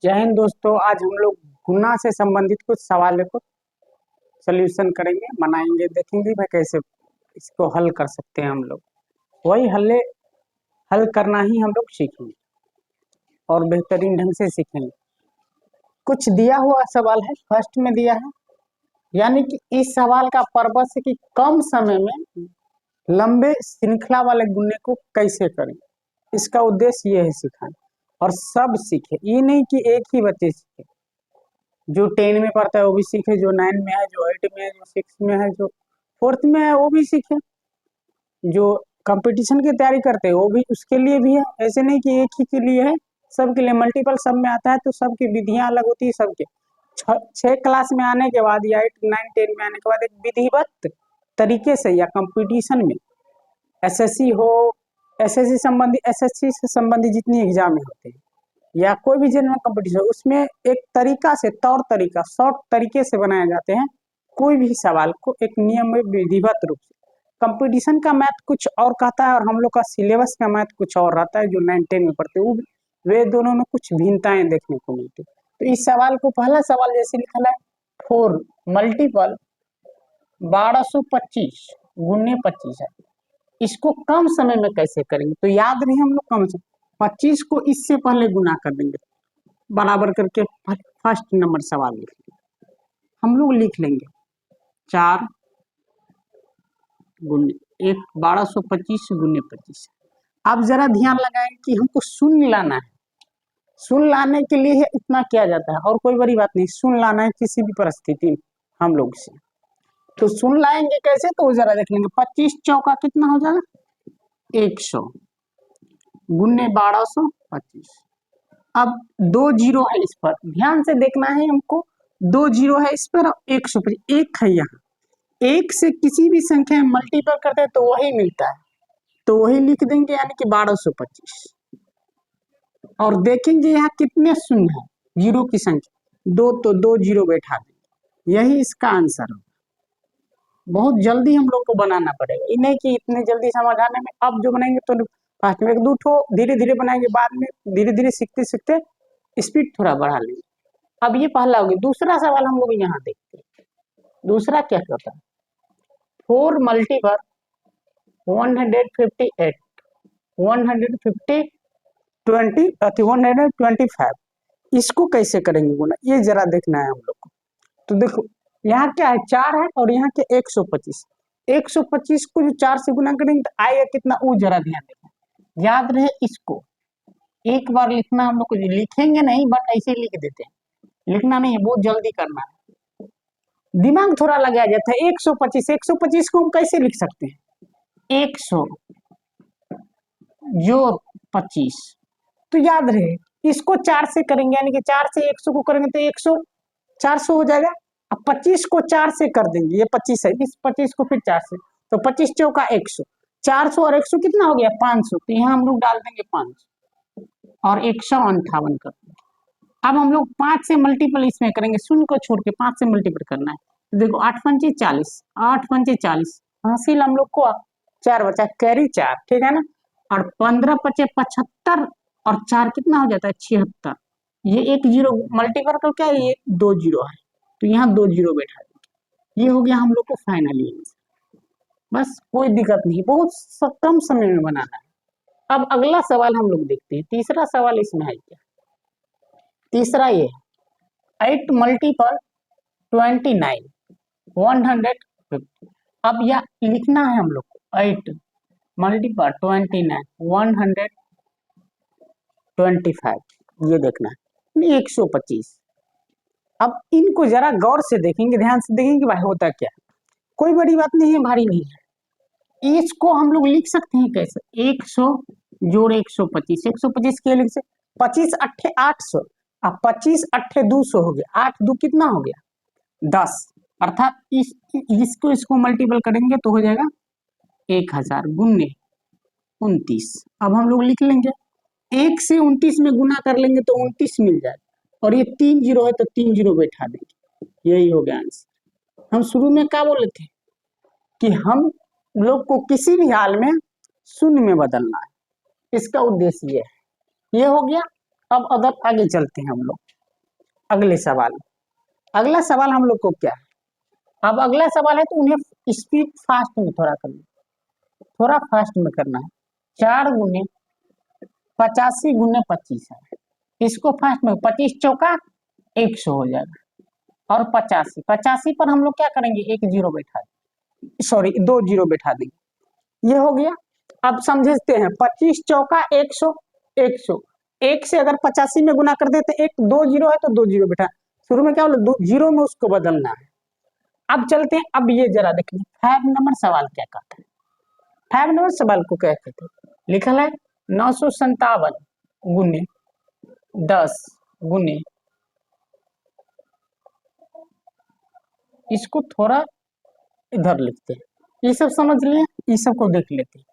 जय हिंद दोस्तों। आज हम लोग गुना से संबंधित कुछ सवालों को सॉल्यूशन करेंगे, बनाएंगे, देखेंगे भाई कैसे इसको हल कर सकते हैं हम लोग। वही हल करना ही हम लोग सीखेंगे और बेहतरीन ढंग से सीखेंगे। कुछ दिया हुआ सवाल है, फर्स्ट में दिया है, यानी कि इस सवाल का पर्पस है कि कम समय में लंबे श्रृंखला वाले गुणे को कैसे करें। इसका उद्देश्य ये है सिखाना, और सब सीखे, ये नहीं कि एक ही बच्चे सीखे। जो 10 में पढ़ता है वो भी सीखे, जो 9 में है, जो 8 में है, जो 6 में है, जो 4th में है वो भी सीखे, जो कंपटीशन की तैयारी करते हैं वो भी, उसके लिए भी है। ऐसे नहीं कि एक ही के लिए है, सबके लिए मल्टीपल सब में आता है, तो सबकी विधियां अलग होती है। सबके 6 क्लास में आने के बाद या 8 9 10 में आने के बाद एक विधिवत तरीके से या कंपटीशन में एसएससी हो, एसएससी से संबंधित जितनी एग्जाम होते हैं या कोई भी जनरल कंपटीशन, उसमें एक तरीका से, तौर तरीका, शॉर्ट तरीके से बनाए जाते हैं कोई भी सवाल को, एक नियम में विधिवत रूप से। कंपटीशन का मैथ कुछ और कहता है और हम लोग का सिलेबस का मैथ कुछ और रहता है, जो 9 10 में पढ़ते हैं वे दोनों में कुछ भिन्नताएं देखने को मिलती है। तो इस सवाल को, पहला सवाल जैसे लिखा है, 4 मल्टीपल 1225 गुने 25 है, इसको कम समय में कैसे करेंगे। तो याद रहे हम लोग कम से 25 को इससे पहले गुना कर देंगे, बराबर करके फर्स्ट नंबर सवाल लिख लेंगे। हम लोग लिख लेंगे 4 गुने 1225 गुने 25। अब जरा ध्यान लगाएं कि हमको शून्य लाना है। शून्य लाने के लिए इतना किया जाता है और कोई बड़ी बात नहीं, शून्य लाना है किसी भी परिस्थिति में हम लोग से। तो शून्य लाएंगे कैसे, तो जरा देख लेंगे। 25 चौका कितना हो जाएगा, 100 गुने 1225। अब 2 जीरो है इस पर, ध्यान से देखना है हमको। 2 जीरो है इस पर, 125 एक है यहाँ। एक से किसी भी संख्या में मल्टीपल करते हैं तो वही मिलता है, तो वही लिख देंगे, यानी कि 1225। और देखेंगे यहाँ कितने शून्य है, जीरो की संख्या 2, तो 2 जीरो बैठा देंगे, यही इसका आंसर है। बहुत जल्दी हम लोग को बनाना पड़ेगा, ये नहीं कि इतने जल्दी समझ आने में। अब जो बनाएंगे तो फास्ट में 1 2 ठो धीरे धीरे बनाएंगे, बाद में धीरे धीरे सीखते सीखते स्पीड थोड़ा बढ़ा लेंगे। अब ये पहला हो गया। दूसरा सवाल हम लोग यहाँ देखते हैं। दूसरा क्या कहता है, 4 मल्टीपल 158 150 20 125, इसको कैसे करेंगे गुना, ये जरा देखना है हम लोग को। तो देखो यहाँ क्या है, 4 है और यहाँ के 125। 125 को जो 4 से गुना करेंगे तो आएगा कितना, वो जरा ध्यान देना। याद रहे इसको एक बार लिखना, हम लोग को लिखेंगे नहीं बट ऐसे लिख देते हैं, लिखना नहीं है, बहुत जल्दी करना है, दिमाग थोड़ा लगाया जाता है। 125 को हम कैसे लिख सकते हैं, 100 जो 25। तो याद रहे इसको 4 से करेंगे, यानी कि 4 से 100 को करेंगे तो 100 400 हो जाएगा। अब 25 को 4 से कर देंगे, ये 25 है, इस 25 को फिर 4 से, तो 25 चौका 100, 400 और 100 कितना हो गया, 500। तो यहाँ हम लोग डाल देंगे 500 और 158 कर देंगे। अब हम लोग 5 से मल्टीपल इसमें करेंगे, शून्य को छोड़ के 5 से मल्टीपल करना है। तो देखो 8 पंचे 40, 8 पंचे 40, हासिल हम लोग को 4 बचा, कैरी 4, ठीक है ना। और 15 पचे 75 और 4 कितना हो जाता है, 76। ये 1 जीरो मल्टीपल कर क्या है, ये 2 जीरो है, तो यहाँ 2 जीरो बैठा देंगे। ये हो गया हम लोग को फाइनली आंसर। बस कोई दिक्कत नहीं, बहुत कम समय में बनाना है। अब अगला सवाल हम लोग देखते हैं। तीसरा सवाल इसमें है क्या, तीसरा ये 8 मल्टीपल 29 150। अब यह लिखना है हम लोग को, 8 मल्टीपल 29 125, ये देखना है 125। अब इनको जरा गौर से देखेंगे, ध्यान से देखेंगे भाई होता क्या है। कोई बड़ी बात नहीं है, भारी नहीं है। इसको हम लोग लिख सकते हैं कैसे, 100 जोड़ 125, 125 के लिख से 25 अट्ठे 800, अब 25 अट्ठे 200 हो गया, 8 2 कितना हो गया, 10। अर्थात इसको मल्टीपल करेंगे तो हो जाएगा 1000 गुने 29। अब हम लोग लिख लेंगे, 1 से 29 में गुना कर लेंगे तो 29 मिल जाएगा, और ये 3 जीरो है तो 3 जीरो बैठा देंगे, यही हो गया आंसर। हम शुरू में क्या बोले थे कि हम लोग को किसी भी हाल में शून्य में बदलना है, इसका उद्देश्य ये है। ये हो गया। अब अदर आगे चलते हैं हम लोग अगले सवाल। अगला सवाल हम लोग को क्या है, अब अगला सवाल है तो उन्हें स्पीड फास्ट में थोड़ा करना, थोड़ा फास्ट में करना है। 4 × 85 × 25 है, इसको फास्ट में 25 × 4 = 100 हो जाएगा। और 85 85 पर हम लोग क्या करेंगे, एक जीरो बैठा, सॉरी 2 जीरो बैठा देंगे, ये हो गया। अब समझते हैं 25 × 4 = 100, 100 एक से अगर 85 में गुना कर देते, एक 2 जीरो है तो 2 जीरो बैठा, शुरू में क्या बोले 2 जीरो में उसको बदलना है। अब चलते हैं, अब ये जरा देखिए 5 नंबर सवाल क्या कहता है। 5 नंबर सवाल को क्या कहते हैं, लिखा है 957 गुने 10 गुने, इसको थोड़ा इधर लिखते हैं, ये सब समझ लिए, ये सब को देख लेते हैं।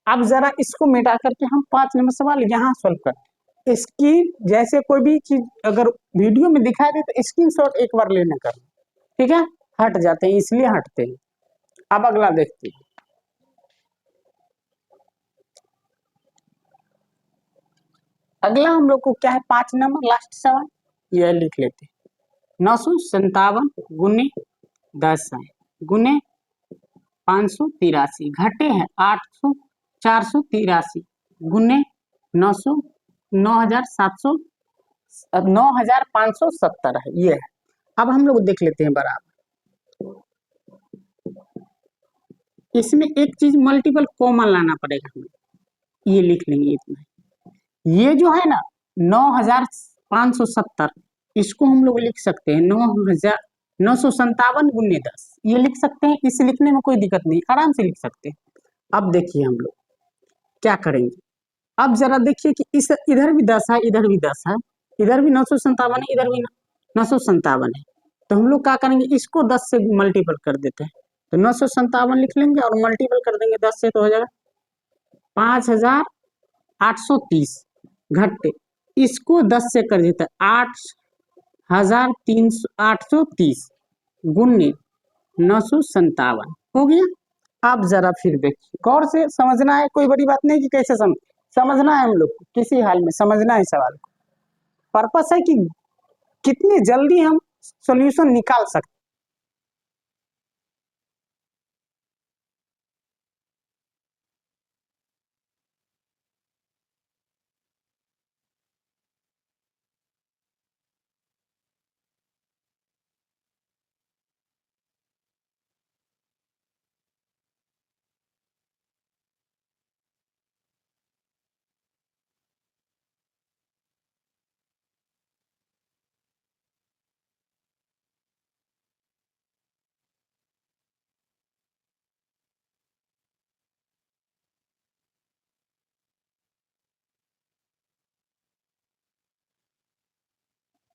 अब जरा इसको मिटा करके हम 5 नंबर सवाल यहाँ सॉल्व करते हैं। इसकी जैसे कोई भी चीज अगर वीडियो में दिखाई दे तो स्क्रीनशॉट एक बार लेना कर, ठीक है, हट जाते हैं इसलिए हटते हैं। अब अगला देखते हैं, अगला हम लोग को क्या है, 5 नंबर लास्ट सवाल, यह लिख लेते हैं 957 गुने 10 है गुने 583, घटे हैं 800 483 गुने 900 9700 9570 है, ये है। अब हम लोग देख लेते हैं बराबर, इसमें एक चीज मल्टीपल कॉमन लाना पड़ेगा हमें, ये लिख लेंगे इतना। ये जो है ना 9570, इसको हम लोग लिख सकते हैं 9,957 गुने 10, ये लिख सकते हैं, इसे लिखने में कोई दिक्कत नहीं, आराम से लिख सकते हैं। अब देखिए हम लोग क्या करेंगे, अब जरा देखिए कि इस इधर भी 10 है, इधर भी 10 है, इधर भी 957 है, इधर भी 957 है, तो हम लोग क्या करेंगे, इसको 10 से मल्टीपल कर देते हैं, तो 957 लिख लेंगे और मल्टीपल कर देंगे 10 से, तो हो जाएगा 5830 घटे, इसको 10 से कर देते हैं 8,830 गुने 957 हो गया। अब जरा फिर देखिए, गौर से समझना है, कोई बड़ी बात नहीं कि कैसे समझना है, हम लोग को किसी हाल में समझना है सवाल को। पर्पस है कि कितनी जल्दी हम सॉल्यूशन निकाल सकते।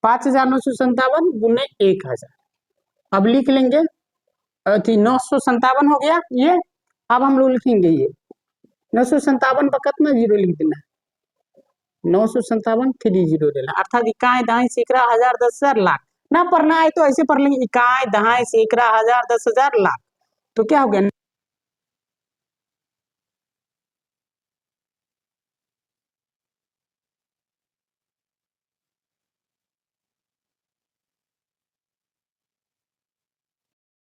5,957 गुने 1,000, अब लिख लेंगे 957 हो गया ये। अब हम लोग लिखेंगे ये 957 पर कितना जीरो लिख देना, 957 3 जीरो लेना, अर्थात इकाई दहाई सैकड़ा हजार 10,000 लाख। ना पढ़ना है तो ऐसे पढ़ लेंगे, इकाई दहाई सैकड़ा हजार 10,000 लाख, तो क्या हो गया